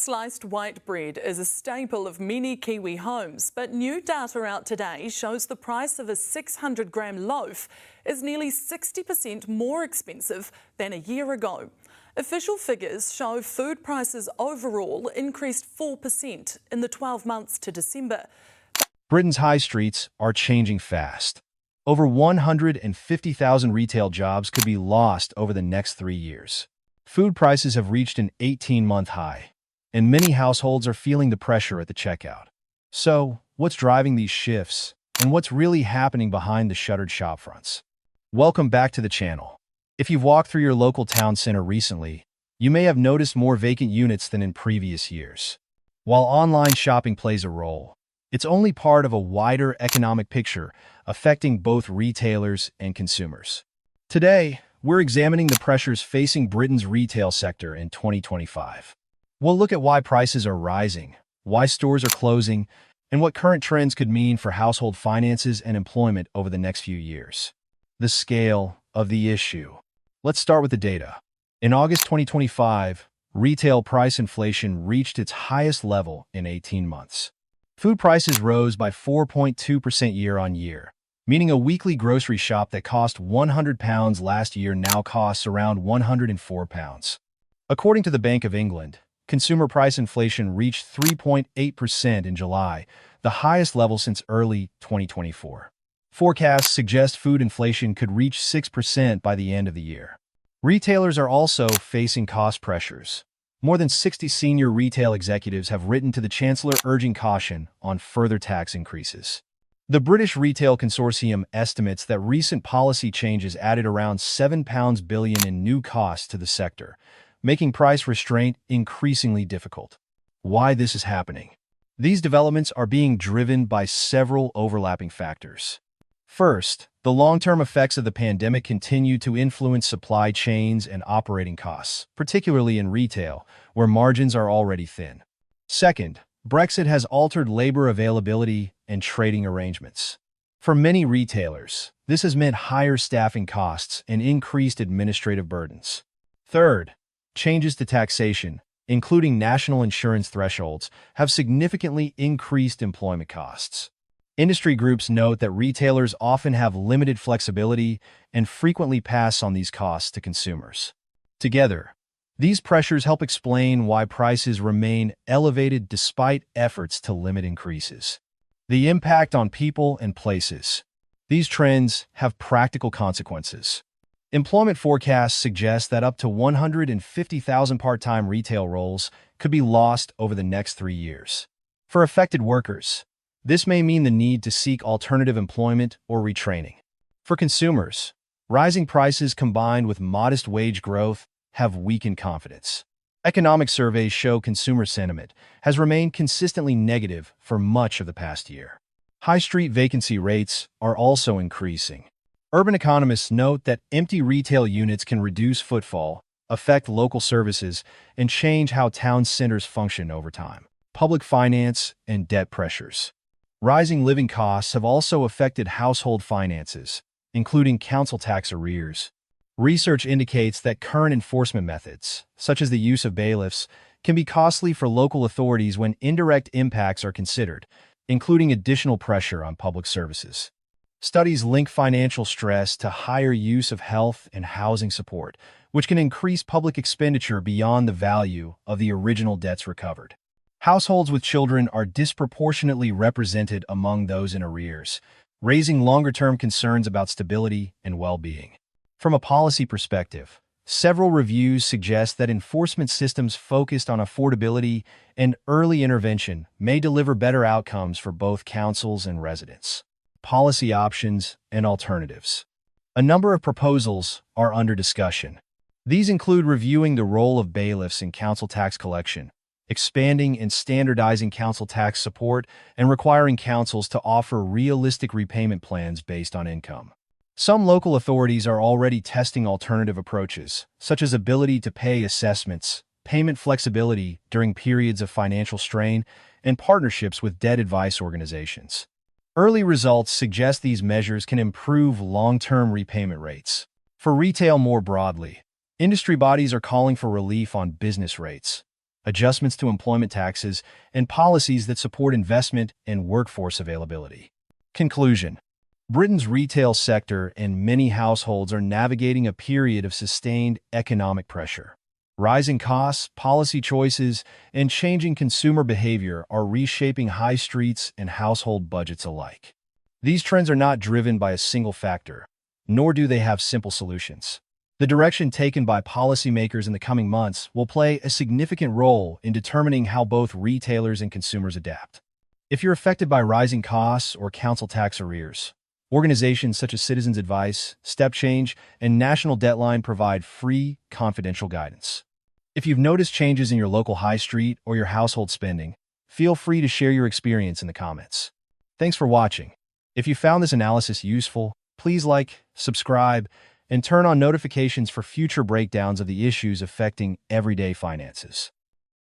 Sliced white bread is a staple of many Kiwi homes, but new data out today shows the price of a 600-gram loaf is nearly 60% more expensive than a year ago. Official figures show food prices overall increased 4% in the 12 months to December. Britain's high streets are changing fast. Over 150,000 retail jobs could be lost over the next 3 years. Food prices have reached an 18-month high, and many households are feeling the pressure at the checkout. So, what's driving these shifts, and what's really happening behind the shuttered shopfronts? Welcome back to the channel. If you've walked through your local town center recently, you may have noticed more vacant units than in previous years. While online shopping plays a role, it's only part of a wider economic picture affecting both retailers and consumers. Today, we're examining the pressures facing Britain's retail sector in 2025. We'll look at why prices are rising, why stores are closing, and what current trends could mean for household finances and employment over the next few years. The scale of the issue. Let's start with the data. In August 2025, retail price inflation reached its highest level in 18 months. Food prices rose by 4.2% year-on-year, meaning a weekly grocery shop that cost £100 last year now costs around £104. According to the Bank of England, consumer price inflation reached 3.8% in July, the highest level since early 2024. Forecasts suggest food inflation could reach 6% by the end of the year. Retailers are also facing cost pressures. More than 60 senior retail executives have written to the Chancellor urging caution on further tax increases. The British Retail Consortium estimates that recent policy changes added around £7 billion in new costs to the sector, making price restraint increasingly difficult. Why this is happening? These developments are being driven by several overlapping factors. First, the long-term effects of the pandemic continue to influence supply chains and operating costs, particularly in retail, where margins are already thin. Second, Brexit has altered labor availability and trading arrangements. For many retailers, this has meant higher staffing costs and increased administrative burdens. Third, changes to taxation, including national insurance thresholds, have significantly increased employment costs. Industry groups note that retailers often have limited flexibility and frequently pass on these costs to consumers. Together, these pressures help explain why prices remain elevated despite efforts to limit increases. The impact on people and places. These trends have practical consequences. Employment forecasts suggest that up to 150,000 part-time retail roles could be lost over the next 3 years. For affected workers, this may mean the need to seek alternative employment or retraining. For consumers, rising prices combined with modest wage growth have weakened confidence. Economic surveys show consumer sentiment has remained consistently negative for much of the past year. High street vacancy rates are also increasing. Urban economists note that empty retail units can reduce footfall, affect local services, and change how town centers function over time. Public finance and debt pressures. Rising living costs have also affected household finances, including council tax arrears. Research indicates that current enforcement methods, such as the use of bailiffs, can be costly for local authorities when indirect impacts are considered, including additional pressure on public services. Studies link financial stress to higher use of health and housing support, which can increase public expenditure beyond the value of the original debts recovered. Households with children are disproportionately represented among those in arrears, raising longer-term concerns about stability and well-being. From a policy perspective, several reviews suggest that enforcement systems focused on affordability and early intervention may deliver better outcomes for both councils and residents. Policy options and alternatives. A number of proposals are under discussion. These include reviewing the role of bailiffs in council tax collection, expanding and standardizing council tax support, and requiring councils to offer realistic repayment plans based on income. Some local authorities are already testing alternative approaches, such as ability to pay assessments, payment flexibility during periods of financial strain, and partnerships with debt advice organizations. Early results suggest these measures can improve long-term repayment rates. For retail more broadly, industry bodies are calling for relief on business rates. adjustments to employment taxes, and policies that support investment and workforce availability. Conclusion: Britain's retail sector and many households are navigating a period of sustained economic pressure. Rising costs, policy choices, and changing consumer behavior are reshaping high streets and household budgets alike. These trends are not driven by a single factor, nor do they have simple solutions. The direction taken by policymakers in the coming months will play a significant role in determining how both retailers and consumers adapt. If you're affected by rising costs or council tax arrears, organizations such as Citizens Advice, Step Change, and National Deadline provide free, confidential guidance. If you've noticed changes in your local high street or your household spending, feel free to share your experience in the comments. Thanks for watching. If you found this analysis useful, please like, subscribe, and turn on notifications for future breakdowns of the issues affecting everyday finances.